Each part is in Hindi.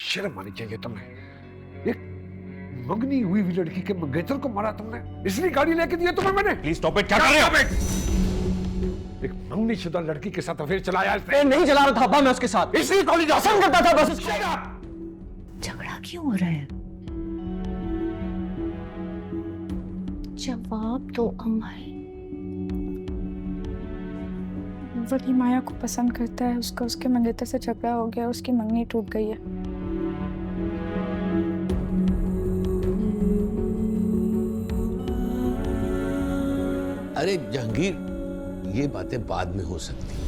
शर्म आनी चाहिए तुम्हें। एक मंगनी हुई लड़की के मंगेतर को मारा तुमने, इसलिए गाड़ी लेके दी है तुम्हें मैंने। Please stop it. क्या कर रहे हो? एक मंगनी शुदा लड़की के साथ अफेयर चलाया इसने। मैं नहीं चला रहा था अब्बा, मैं उसके साथ इसलिए कॉलेज आसान करता था बस। झगड़ा क्यों हो रहा है? जवाब दो अमर। वली माया को पसंद करता है, उसका उसके मंगेतर से झगड़ा हो गया, उसकी मंगनी टूट गई है। अरे जहांगीर, ये बातें बाद में हो सकती हैं।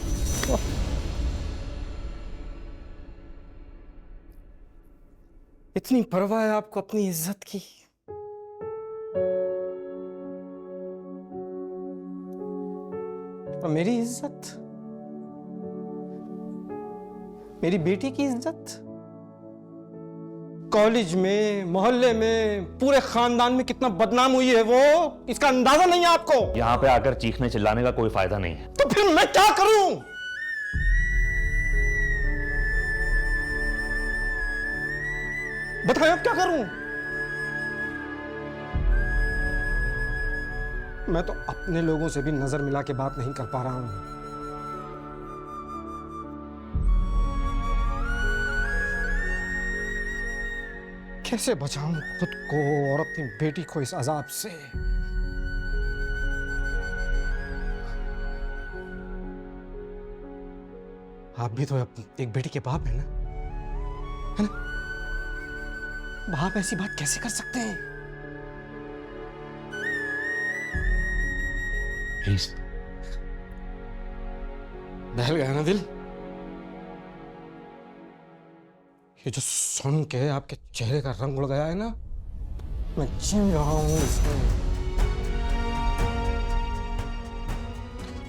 इतनी परवाह है आपको अपनी इज्जत की। और मेरी इज्जत, मेरी बेटी की इज्जत कॉलेज में, मोहल्ले में, पूरे खानदान में कितना बदनाम हुई है वो, इसका अंदाजा नहीं है आपको। यहाँ पे आकर चीखने चिल्लाने का कोई फायदा नहीं है। तो फिर मैं क्या करूं? बताएं अब क्या करूं? मैं तो अपने लोगों से भी नजर मिला के बात नहीं कर पा रहा हूं। कैसे बचाऊं खुद को और अपनी बेटी को इस अजाब से? आप भी तो एक बेटी के बाप है ना? बाप ऐसी बात कैसे कर सकते हैं? प्लीज। बहल गया ना दिल? ये जो सुन के आपके चेहरे का रंग उड़ गया है ना, मैं जी रहा हूं इसमें।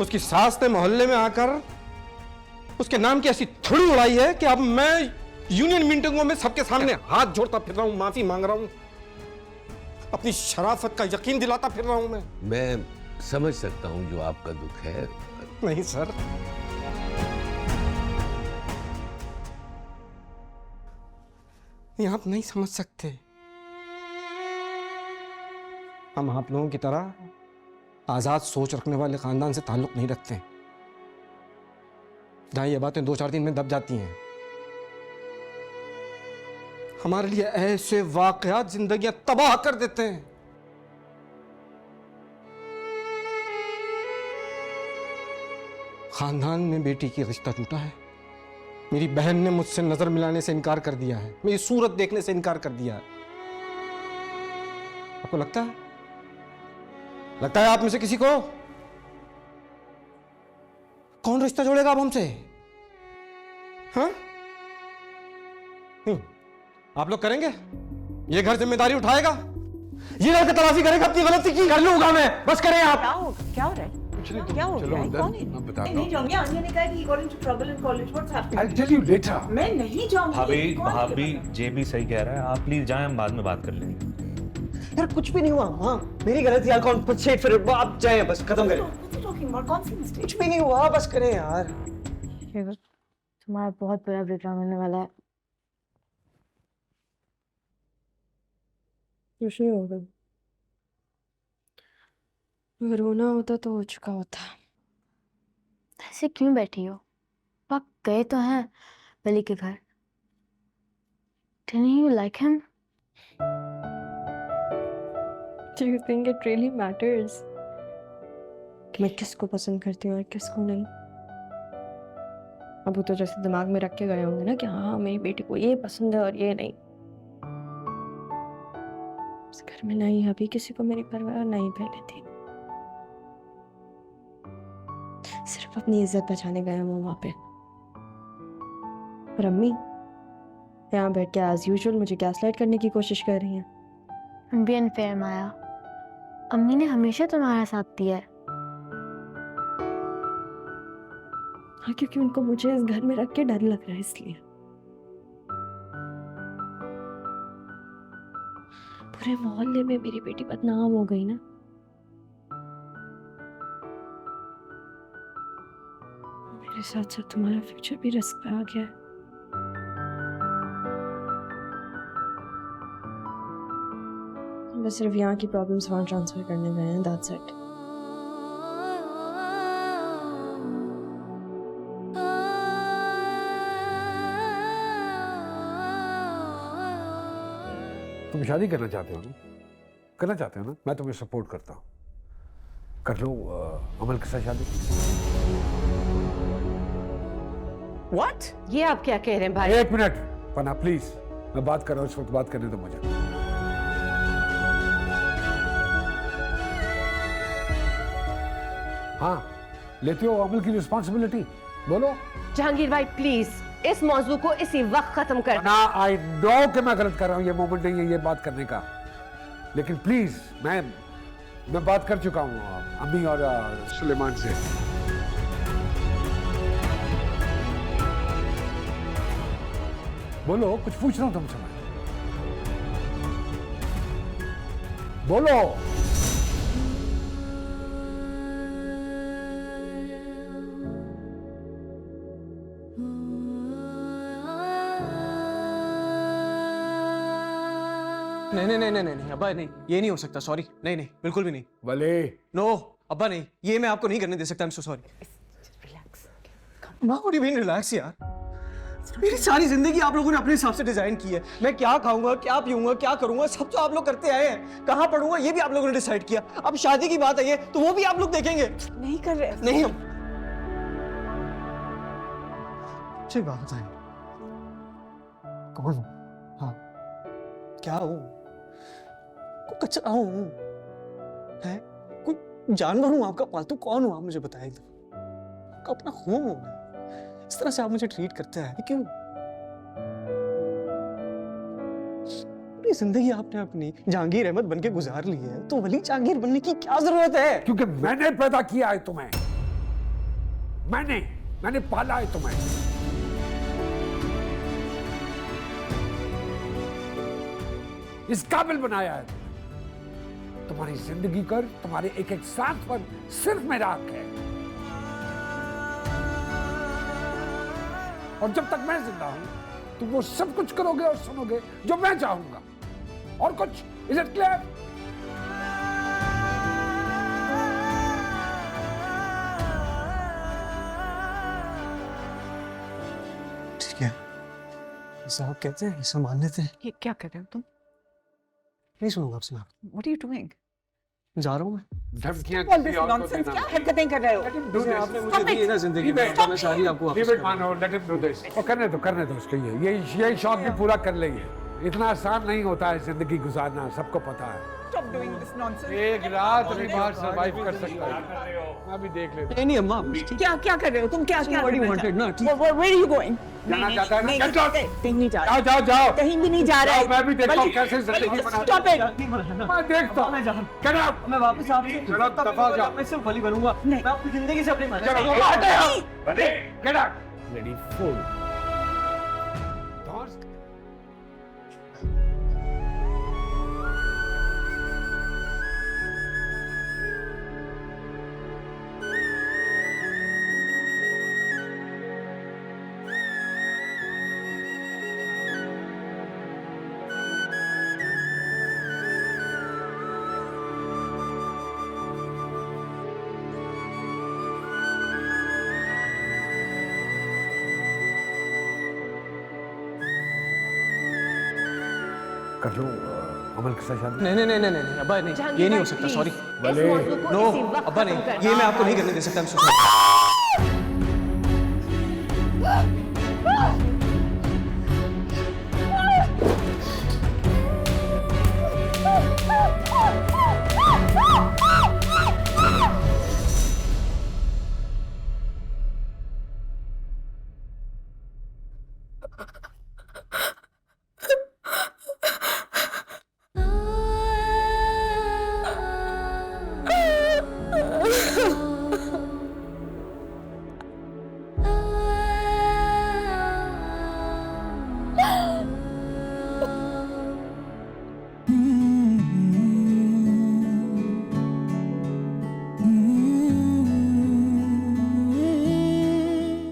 उसकी सास ने मोहल्ले में आकर उसके नाम की ऐसी थोड़ी उड़ाई है कि अब मैं यूनियन मीटिंगों में सबके सामने हाथ जोड़ता फिर रहा हूं, माफी मांग रहा हूं, अपनी शराफत का यकीन दिलाता फिर रहा हूं मैं समझ सकता हूं जो आपका दुख है। नहीं सर, ये आप नहीं समझ सकते। हम आप लोगों की तरह आजाद सोच रखने वाले खानदान से ताल्लुक नहीं रखते, जहां ये बातें 2-4 दिन में दब जाती हैं। हमारे लिए ऐसे वाकयात जिंदगियां तबाह कर देते हैं। खानदान में बेटी की रिश्ता टूटा है। मेरी बहन ने मुझसे नजर मिलाने से इनकार कर दिया है, मेरी सूरत देखने से इनकार कर दिया है। आपको लगता है आप में से किसी को कौन रिश्ता जोड़ेगा अब हमसे? हाँ? नहीं, आप लोग करेंगे? ये घर जिम्मेदारी उठाएगा? ये लड़का तलाशी करेगा अपनी गलती की? कर लूंगा मैं, बस करें आप। क्या हो रहा है? क्या हो गया? कौन है? मैं बताता नहीं जाऊंगी। आन्या ने कहा कि he got into trouble in college. What's happening? I'll tell you later. मैं नहीं जाऊंगी। भाभी कौन है? भाभी जे भी सही कह रहा है, आप प्लीज जाएं, हम बाद में बात कर लेंगे। यार कुछ भी नहीं हुआ, हाँ मेरी गलती यार, कॉन्फिडेंट फिर आप जाए, बस खत्म करें। What's he talking about? कौन सी mistake? कुछ भी नहीं हुआ, बस करें यार। तुम्हारा बहुत बड़ा ब्रेकडाउन होने वाला है। कुछ नहीं होगा, अगर रोना होता तो हो चुका होता। ऐसे क्यों बैठी हो? पापा गए तो हैं बली के घर। Didn't you like him? Do you think it really matters कि मैं किसको पसंद करती हूँ और किसको नहीं? अब वो तो जैसे दिमाग में रख के गए होंगे ना कि हाँ मेरी बेटी को ये पसंद है और ये नहीं। इस घर में नहीं अभी किसी को मेरी परवाह और नहीं पहले थी। सिर्फ अपनी इज्जत बचाने गए हैं वो वहां पे। और अम्मी यहाँ बैठ के एज यूजुअल मुझे गैसलाइट करने की कोशिश कर रही हैं। बी अनफेयर माया, अम्मी ने हमेशा तुम्हारा साथ दिया है। हाँ क्योंकि उनको मुझे इस घर में रख के डर लग रहा है इसलिए। पूरे मोहल्ले में मेरी बेटी बदनाम हो गई ना। मेरे साथ साथ तुम्हारा फ्यूचर भी रिस्क पे आ गया है। बस सिर्फ यहाँ की प्रॉब्लम्स वहाँ ट्रांसफर करने गए हैं, दैट्स इट। तुम शादी करना चाहते हो ना? करना चाहते हो ना? मैं तुम्हें सपोर्ट करता हूँ। कर लो अमल के साथ शादी। What? ये आप क्या कह रहे हैं भाई? 1 मिनट पना प्लीज, मैं बात कर रहा हूँ, इस वक्त बात करने दो मुझे। हाँ, लेते हो अमल की रिस्पॉन्सिबिलिटी? बोलो। जहांगीर भाई प्लीज इस मौजू को इसी वक्त खत्म कर। ना आई नो कि मैं गलत कर रहा हूँ, ये मोमेंट नहीं है ये बात करने का, लेकिन प्लीज मैं बात कर चुका हूँ अम्मी और सुलेमान से। बोलो, कुछ पूछ रहा हूँ तुमसे मैं। बोलो। नहीं नहीं नहीं नहीं नहीं अब्बा नहीं, ये नहीं हो सकता, सॉरी, नहीं नहीं बिल्कुल भी नहीं। भले नो अब्बा नहीं, ये मैं आपको नहीं करने दे सकता, I am so sorry. What do you mean relax यार? मेरी सारी जिंदगी आप लोगों ने अपने हिसाब से डिजाइन की है। मैं क्या खाऊंगा, क्या पीऊंगा, क्या करूंगा, सब तो आप लोग करते आए हैं। कहाँ पढ़ूंगा ये भी आप लोगों ने डिसाइड किया। अब शादी की बात आई है तो वो भी आप लोग देखेंगे। नहीं कर रहे। नहीं हम अच्छी बात है। कौन हूँ? हाँ क्या हूँ? कोई कचरा हूँ है? कोई जानवर हूँ आपका पालतू? कौन हूँ आप मुझे बताइए। आपका अपना हूँ, इस तरह से आप मुझे ट्रीट करते हैं क्यों? पूरी जिंदगी आपने अपनी जहांगीर अहमद बनके गुजार ली है, तो वली जहांगीर बनने की क्या जरूरत है? क्योंकि मैंने पैदा किया है तुम्हें, मैंने पाला है तुम्हें। इस काबिल बनाया है तुम्हारी जिंदगी कर, तुम्हारे एक एक सांस पर सिर्फ मेरा हक है। और जब तक मैं जिंदा हूं तुम वो सब कुछ करोगे और सुनोगे जो मैं चाहूंगा, और कुछ। Is it clear? ठीक है, ऐसा आप कहते हैं, ऐसा मान लेते हैं। ये क्या कर रहे हो तुम? नहीं सुनूंगा आपसे मैं। What are you doing? जा रहा हूँ मैं। धमकियां All किसी this और को nonsense देना क्या मत। हरकतें कर रहे हो? Let him do this. आपने मुझे दी है ना जिंदगी में, तो मैं सारी आपको वापस Leave it, करूंगा। मानो, let him do this. और करने दो उसको। ये शौक भी पूरा कर लेंगे। इतना आसान नहीं होता है जिंदगी गुजारना, सबको पता है। Stop doing this nonsense. एक रात बीमार सरवाइव कर सकता है, मैं भी देख लेता हूँ। नहीं अम्मा, क्या कर रहे हो तुम? क्या what you wanted ना, ठीक। Where are you going? जाना चाहता है ना? Get out! कहीं नहीं जा रहा। जाओ। कहीं भी नहीं जा रहा है। मैं भी देखता हूँ बल्कि- कैसे जिंदगी बल्कि- बनाते Stop it. मैं देखता हूँ। Get out! मैं वापस आपसे चलो, दफा हो जाओ। मैं सिर्फ वली बनूंगा। मैं अपनी जिंदगी से अपने चलो, हटे आप। Get out! Bloody fool. Don't- कर लो अमल के साथ शादी। नहीं नहीं नहीं नहीं नहीं अब्बा नहीं, जहांगीर ये नहीं भाई, हो सकता, please, सॉरी। इस मौजू को नो इसी वक्त अब्बा खत्म नहीं, कर। ये मैं आपको नहीं करने दे सकता, आई एम सो सॉरी।